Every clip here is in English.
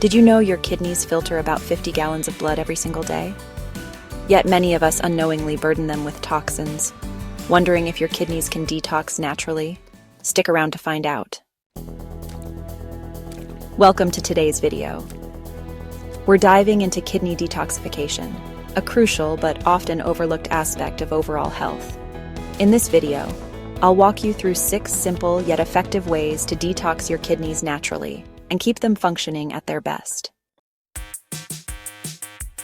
Did you know your kidneys filter about 50 gallons of blood every single day? Yet many of us unknowingly burden them with toxins. Wondering if your kidneys can detox naturally? Stick around to find out. Welcome to today's video. We're diving into kidney detoxification, a crucial but often overlooked aspect of overall health. In this video, I'll walk you through 6 simple yet effective ways to detox your kidneys naturally and keep them functioning at their best.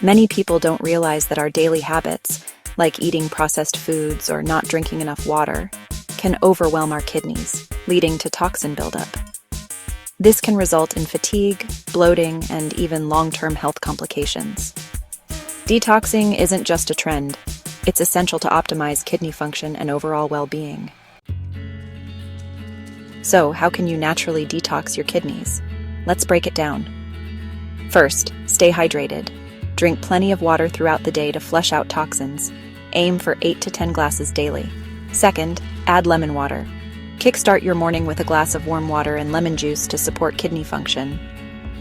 Many people don't realize that our daily habits, like eating processed foods or not drinking enough water, can overwhelm our kidneys, leading to toxin buildup. This can result in fatigue, bloating, and even long-term health complications. Detoxing isn't just a trend. It's essential to optimize kidney function and overall well-being. So, how can you naturally detox your kidneys? Let's break it down. First, stay hydrated. Drink plenty of water throughout the day to flush out toxins. Aim for 8 to 10 glasses daily. Second, add lemon water. Kickstart your morning with a glass of warm water and lemon juice to support kidney function.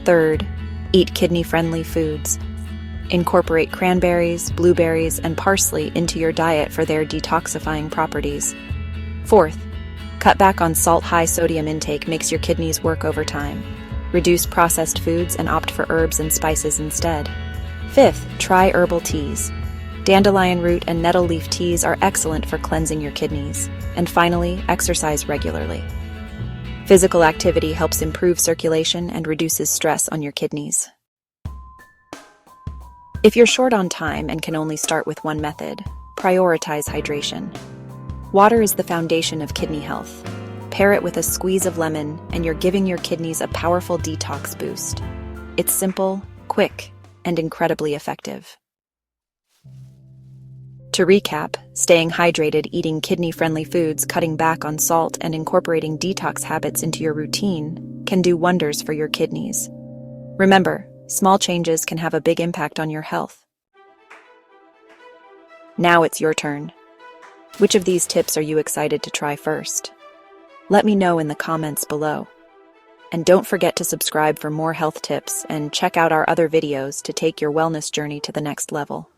Third, eat kidney-friendly foods. Incorporate cranberries, blueberries, and parsley into your diet for their detoxifying properties. Fourth, cut back on salt. High sodium intake makes your kidneys work overtime. Reduce processed foods and opt for herbs and spices instead. Fifth, try herbal teas. Dandelion root and nettle leaf teas are excellent for cleansing your kidneys. And finally, exercise regularly. Physical activity helps improve circulation and reduces stress on your kidneys. If you're short on time and can only start with one method, prioritize hydration. Water is the foundation of kidney health. Pair it with a squeeze of lemon, and you're giving your kidneys a powerful detox boost. It's simple, quick, and incredibly effective. To recap, staying hydrated, eating kidney-friendly foods, cutting back on salt, and incorporating detox habits into your routine can do wonders for your kidneys. Remember, small changes can have a big impact on your health. Now it's your turn. Which of these tips are you excited to try first? Let me know in the comments below. And don't forget to subscribe for more health tips and check out our other videos to take your wellness journey to the next level.